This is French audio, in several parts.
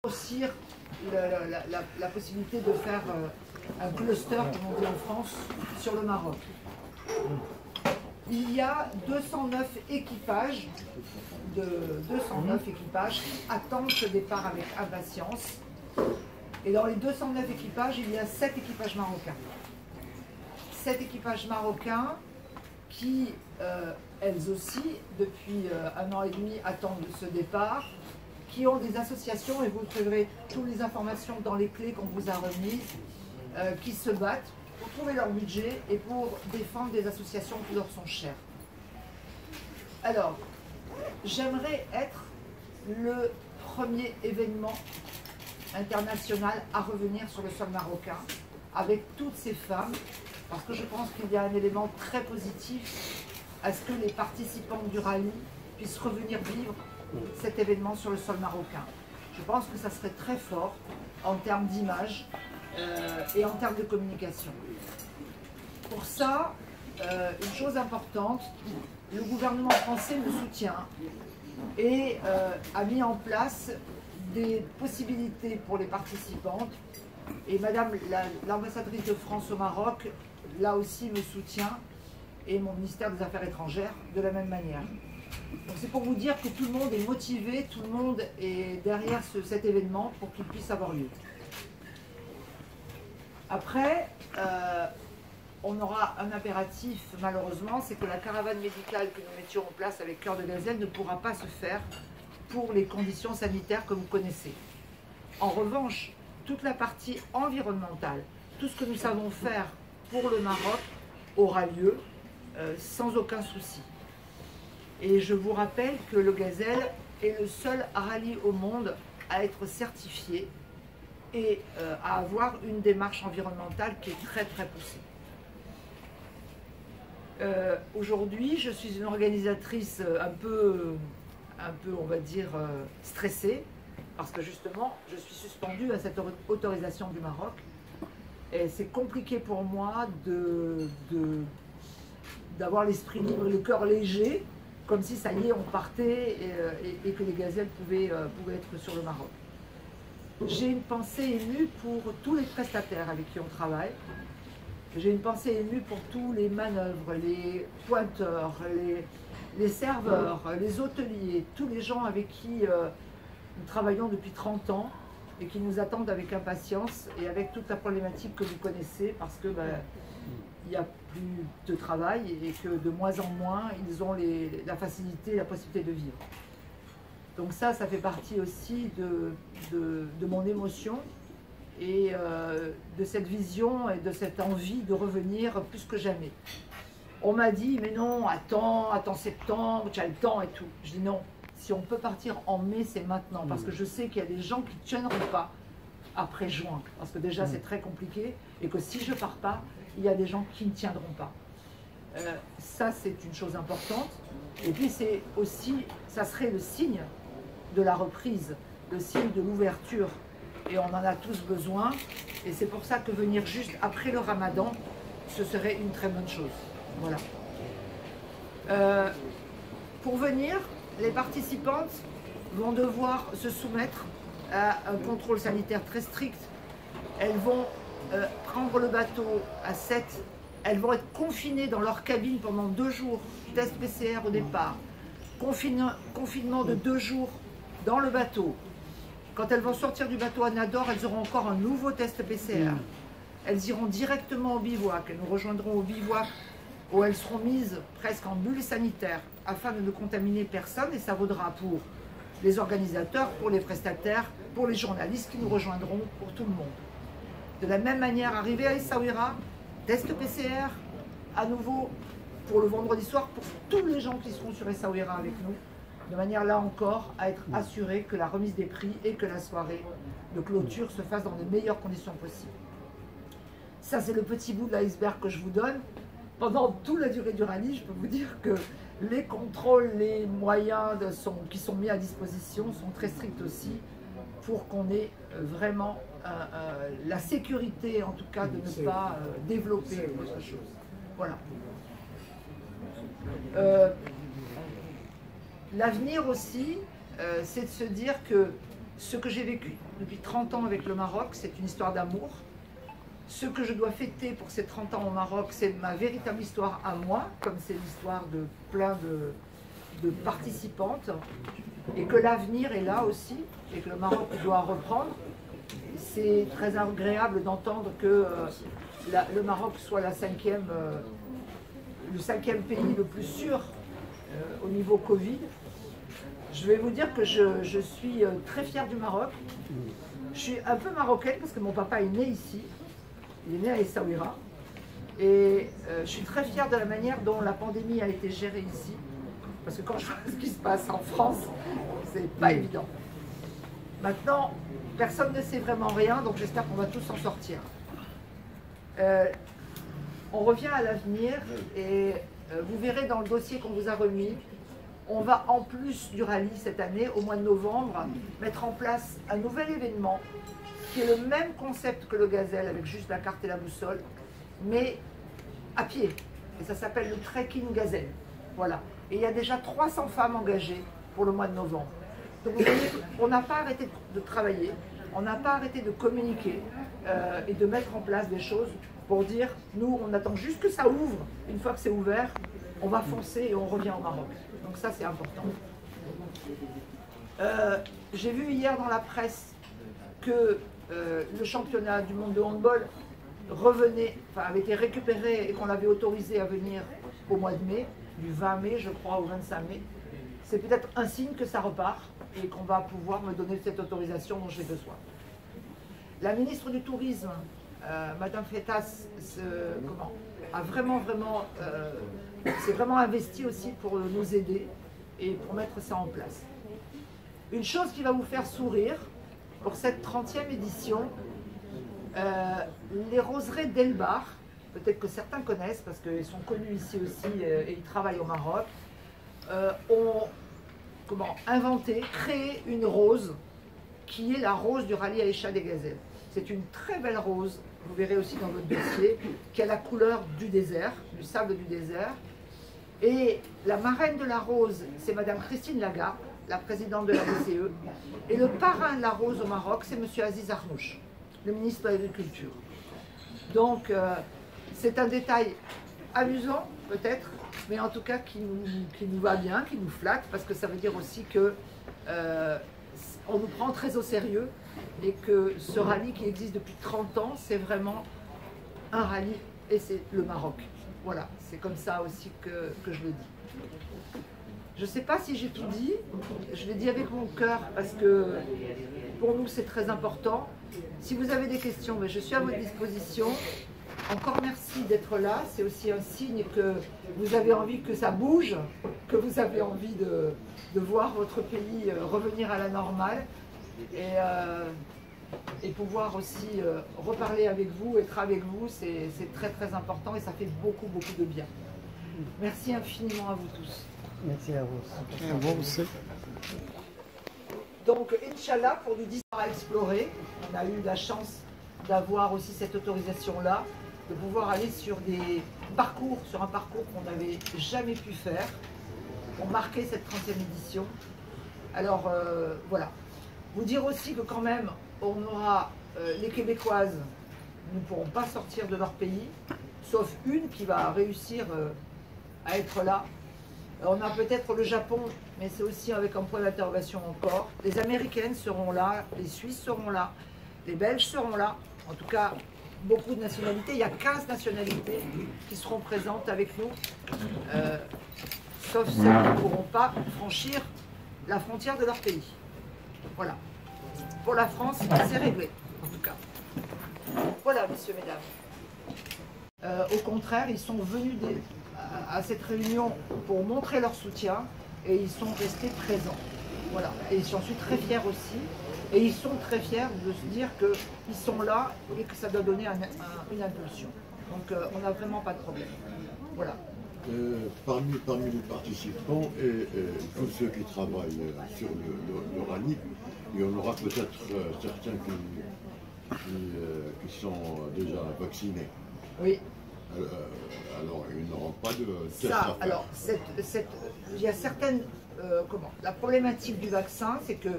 Aussi la possibilité de faire un cluster, comme on dit en France, sur le Maroc. Il y a 209 équipages, qui attendent ce départ avec impatience. Et dans les 209 équipages, il y a 7 équipages marocains. 7 équipages marocains qui, elles aussi, depuis 1 an et demi, attendent ce départ, qui ont des associations, et vous trouverez toutes les informations dans les clés qu'on vous a remises, qui se battent pour trouver leur budget et pour défendre des associations qui leur sont chères. Alors, j'aimerais être le premier événement international à revenir sur le sol marocain avec toutes ces femmes, parce que je pense qu'il y a un élément très positif à ce que les participants du rallye puissent revenir vivre cet événement sur le sol marocain. Je pense que ça serait très fort en termes d'image et en termes de communication. Pour ça, une chose importante, le gouvernement français me soutient et a mis en place des possibilités pour les participantes. Et Madame l'ambassadrice de France au Maroc, là aussi, me soutient, et mon ministère des Affaires étrangères de la même manière. Donc c'est pour vous dire que tout le monde est motivé, tout le monde est derrière cet événement pour qu'il puisse avoir lieu. Après, on aura un impératif, malheureusement, c'est que la caravane médicale que nous mettions en place avec Cœur de Gazelle ne pourra pas se faire pour les conditions sanitaires que vous connaissez. En revanche, toute la partie environnementale, tout ce que nous savons faire pour le Maroc aura lieu sans aucun souci. Et je vous rappelle que le Gazelle est le seul rallye au monde à être certifié et à avoir une démarche environnementale qui est très très poussée. Aujourd'hui, je suis une organisatrice un peu on va dire, stressée, parce que justement, je suis suspendue à cette autorisation du Maroc. Et c'est compliqué pour moi d'avoir l'esprit libre et le cœur léger, comme si ça y est, on partait et que les gazelles pouvaient être sur le Maroc. J'ai une pensée émue pour tous les prestataires avec qui on travaille. J'ai une pensée émue pour tous les manœuvres, les pointeurs, les serveurs, les hôteliers, tous les gens avec qui nous travaillons depuis 30 ans et qui nous attendent avec impatience et avec toute la problématique que vous connaissez, parce que il n'y a plus de travail et que de moins en moins ils ont la facilité, la possibilité de vivre. Donc ça fait partie aussi de mon émotion et de cette vision et de cette envie de revenir plus que jamais. On m'a dit, mais non, attends septembre, tu as le temps et tout. Je dis non, si on peut partir en mai, c'est maintenant, parce que je sais qu'il y a des gens qui ne tiendront pas après juin, parce que déjà c'est très compliqué, et que si je ne pars pas, il y a des gens qui ne tiendront pas. Ça, c'est une chose importante. Et puis c'est aussi, ça serait le signe de la reprise, le signe de l'ouverture, et on en a tous besoin, et c'est pour ça que venir juste après le Ramadan, ce serait une très bonne chose. Voilà. Pour venir, les participantes vont devoir se soumettre à un contrôle sanitaire très strict. Elles vont prendre le bateau à 7, elles vont être confinées dans leur cabine pendant 2 jours, test PCR au départ, confinement de 2 jours dans le bateau. Quand elles vont sortir du bateau à Nador, elles auront encore un nouveau test PCR. Elles iront directement au bivouac, elles nous rejoindront au bivouac où elles seront mises presque en bulle sanitaire afin de ne contaminer personne, et ça vaudra pour les organisateurs, pour les prestataires, pour les journalistes qui nous rejoindront, pour tout le monde. De la même manière, arrivé à Essaouira, test PCR à nouveau pour le vendredi soir pour tous les gens qui seront sur Essaouira avec nous, de manière là encore à être assuré que la remise des prix et que la soirée de clôture se fasse dans les meilleures conditions possibles. Ça, c'est le petit bout de l'iceberg que je vous donne. Pendant toute la durée du rallye, je peux vous dire que les contrôles, les moyens qui sont mis à disposition sont très stricts aussi pour qu'on ait vraiment la sécurité, en tout cas, de ne pas développer autre chose. Voilà. L'avenir aussi, c'est de se dire que Ce que j'ai vécu depuis 30 ans avec le Maroc, c'est une histoire d'amour. Ce que je dois fêter pour ces 30 ans au Maroc, c'est ma véritable histoire à moi, comme c'est l'histoire de plein de participantes, et que l'avenir est là aussi, et que le Maroc doit reprendre. C'est très agréable d'entendre que le Maroc soit le cinquième pays le plus sûr au niveau Covid. Je vais vous dire que je suis très fière du Maroc. Je suis un peu marocaine parce que mon papa est né ici. Il est né à Essaouira. Et je suis très fière de la manière dont la pandémie a été gérée ici. Parce que quand je vois ce qui se passe en France, c'est pas évident. Maintenant, personne ne sait vraiment rien, donc j'espère qu'on va tous s'en sortir. On revient à l'avenir et vous verrez dans le dossier qu'on vous a remis, on va en plus du rallye cette année, au mois de novembre, mettre en place un nouvel événement qui est le même concept que le Gazelle, avec juste la carte et la boussole, mais à pied. Et ça s'appelle le Trekking Gazelle. Voilà. Et il y a déjà 300 femmes engagées pour le mois de novembre. Donc vous voyez, on n'a pas arrêté de travailler, on n'a pas arrêté de communiquer et de mettre en place des choses pour dire, nous, on attend juste que ça ouvre. Une fois que c'est ouvert, on va foncer et on revient au Maroc. Donc ça, c'est important. J'ai vu hier dans la presse que le championnat du monde de handball avait été récupéré et qu'on l'avait autorisé à venir au mois de mai, du 20 mai, je crois, au 25 mai. C'est peut-être un signe que ça repart et qu'on va pouvoir me donner cette autorisation dont j'ai besoin. La ministre du Tourisme, Madame Freitas, s'est vraiment investie aussi pour nous aider et pour mettre ça en place. Une chose qui va vous faire sourire pour cette 30e édition, les roseraies d'Elbar, peut-être que certains connaissent parce qu'ils sont connus ici aussi et ils travaillent au Maroc, ont créé une rose qui est la rose du rallye Aïcha des Gazelles. C'est une très belle rose, vous verrez aussi dans votre dossier, qui a la couleur du désert, du sable du désert. Et la marraine de la rose, c'est Madame Christine Lagarde, la présidente de la BCE. Et le parrain de la rose au Maroc, c'est Monsieur Aziz Arnouch, le ministre de l'Agriculture. Donc, c'est un détail amusant, peut-être, mais en tout cas qui nous va bien, qui nous flatte, parce que ça veut dire aussi que on nous prend très au sérieux et que ce rallye qui existe depuis 30 ans, c'est vraiment un rallye et c'est le Maroc. Voilà, c'est comme ça aussi que je le dis. Je ne sais pas si j'ai tout dit, je l'ai dit avec mon cœur parce que pour nous c'est très important. Si vous avez des questions, je suis à votre disposition. Encore merci d'être là, c'est aussi un signe que vous avez envie que ça bouge, que vous avez envie de voir votre pays revenir à la normale et pouvoir aussi reparler avec vous, être avec vous, c'est très très important et ça fait beaucoup de bien. Merci infiniment à vous tous. Merci à vous. À vous aussi. Donc, Inch'Allah, pour nous 10 ans à explorer, on a eu la chance d'avoir aussi cette autorisation-là, de pouvoir aller sur un parcours qu'on n'avait jamais pu faire. On marquait cette 30e édition. Alors, voilà. Vous dire aussi que quand même, on aura les Québécoises ne pourront pas sortir de leur pays, sauf une qui va réussir à être là. On a peut-être le Japon, mais c'est aussi avec un point d'interrogation encore. Les Américaines seront là, les Suisses seront là, les Belges seront là. En tout cas, beaucoup de nationalités. Il y a 15 nationalités qui seront présentes avec nous, sauf celles qui ne pourront pas franchir la frontière de leur pays. Voilà. Pour la France, c'est réglé, en tout cas. Voilà, messieurs, mesdames. Au contraire, ils sont venus à cette réunion pour montrer leur soutien et ils sont restés présents. Voilà. Et j'en suis très fière aussi. Et ils sont très fiers de se dire qu'ils sont là et que ça doit donner une impulsion. Donc on n'a vraiment pas de problème. Voilà. Parmi les participants et tous ceux qui travaillent sur le rallye, il y en aura peut-être certains qui sont déjà vaccinés. Oui. Alors, ils n'auront pas de test ça, à faire. alors, il y a certaines... la problématique du vaccin, c'est que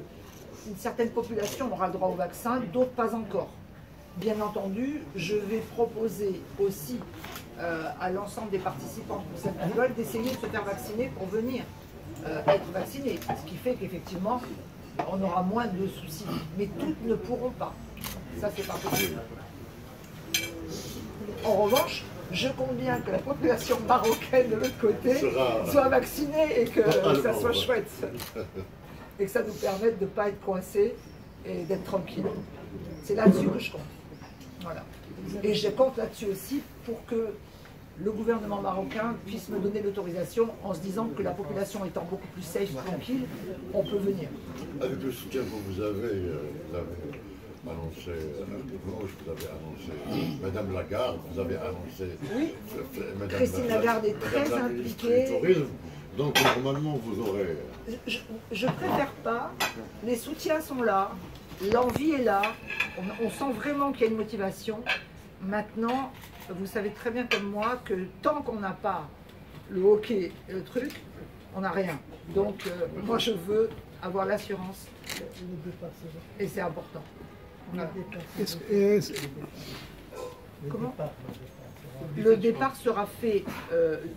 une certaine population aura le droit au vaccin, d'autres pas encore. Bien entendu, je vais proposer aussi à l'ensemble des participants pour cette école d'essayer de se faire vacciner pour venir être vaccinés. Ce qui fait qu'effectivement, on aura moins de soucis. Mais toutes ne pourront pas. Ça, c'est pas possible. En revanche, je compte bien que la population marocaine de l'autre côté soit vaccinée et que ça soit chouette. Et que ça nous permette de ne pas être coincés et d'être tranquille. C'est là-dessus que je compte. Voilà. Et je compte là-dessus aussi pour que le gouvernement marocain puisse me donner l'autorisation en se disant que la population étant beaucoup plus safe, tranquille, on peut venir. Avec le soutien que vous avez annoncé, vous avez annoncé Madame Lagarde, vous avez annoncé... Oui, Christine Lagarde est très impliquée. Donc normalement vous aurez... Je préfère pas, les soutiens sont là, l'envie est là, on sent vraiment qu'il y a une motivation. Maintenant, vous savez très bien comme moi que tant qu'on n'a pas le hockey et le truc, on n'a rien. Donc moi je veux avoir l'assurance et c'est important. Voilà. Comment ? Le départ sera fait,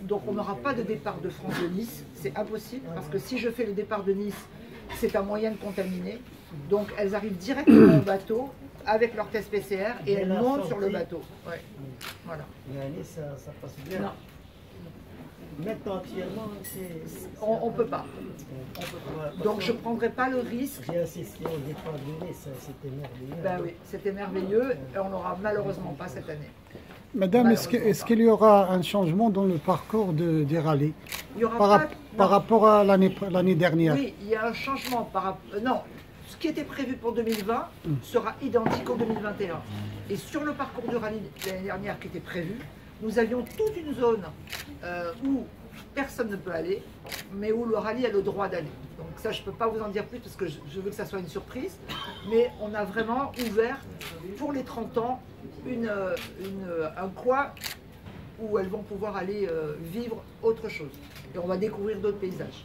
donc on n'aura pas de départ de France de Nice, c'est impossible, parce que si je fais le départ de Nice, c'est un moyen de contaminer. Donc elles arrivent directement au bateau avec leur test PCR et elles montent sur le bateau. Ouais. Voilà. Mais à Nice, ça passe bien. Non. Maintenant, actuellement, on ne peut pas. Donc je ne prendrai pas le risque. J'ai assisté au départ de Nice, c'était merveilleux. Ben oui, c'était merveilleux et on n'aura malheureusement pas cette année. Madame, est-ce qu'il y aura un changement dans le parcours des rallyes Il y aura par rapport à l'année dernière? Oui, il y a un changement par rapport... Non, ce qui était prévu pour 2020 sera identique en 2021. Et sur le parcours du rallye l'année dernière qui était prévu, nous avions toute une zone où personne ne peut aller, mais où le rallye a le droit d'aller. Donc ça, je ne peux pas vous en dire plus parce que je veux que ça soit une surprise. Mais on a vraiment ouvert pour les 30 ans un coin où elles vont pouvoir aller vivre autre chose. Et on va découvrir d'autres paysages.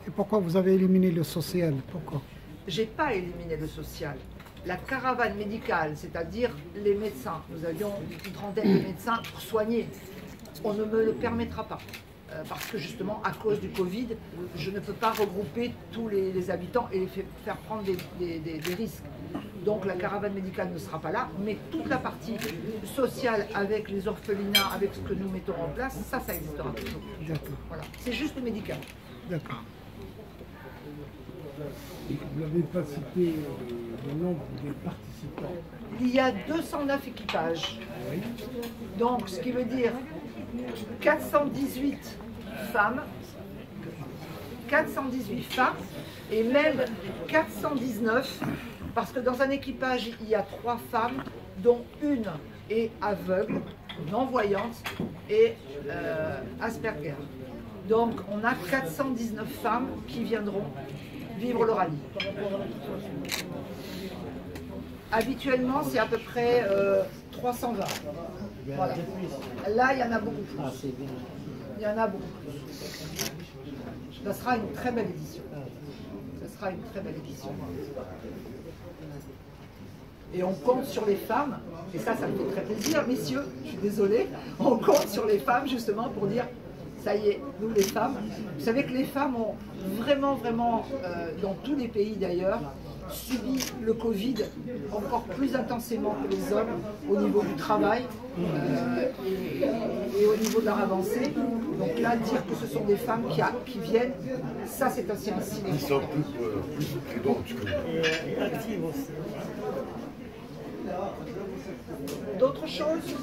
Et pourquoi vous avez éliminé le social? Pourquoi? J'ai pas éliminé le social. La caravane médicale, c'est-à-dire les médecins, nous avions une trentaine de médecins pour soigner. On ne me le permettra pas. Parce que justement, à cause du Covid, je ne peux pas regrouper tous les habitants et les faire prendre des risques. Donc la caravane médicale ne sera pas là, mais toute la partie sociale avec les orphelinats, avec ce que nous mettons en place, ça existera toujours. D'accord. Voilà. C'est juste le médical. D'accord. Vous n'avez pas cité le nombre des participants. Il y a 209 équipages. Donc, ce qui veut dire 418 femmes, et même 419, parce que dans un équipage, il y a 3 femmes, dont une est aveugle, non-voyante et Asperger. Donc, on a 419 femmes qui viendront vivre le rallye. Habituellement, c'est à peu près 320. Voilà. Là, il y en a beaucoup plus. Il y en a beaucoup plus. Ça sera une très belle édition. Ce sera une très belle édition. Et on compte sur les femmes, et ça me fait très plaisir, messieurs, je suis désolée, on compte sur les femmes justement pour dire, ça y est, nous les femmes, vous savez que les femmes ont vraiment, dans tous les pays d'ailleurs, subi le Covid encore plus intensément que les hommes au niveau du travail et au niveau de leur avancée. Donc là, dire que ce sont des femmes qui viennent, ça c'est aussi un signe. Ils sont plus prudentes que nous. Et actives aussi. D'autres choses?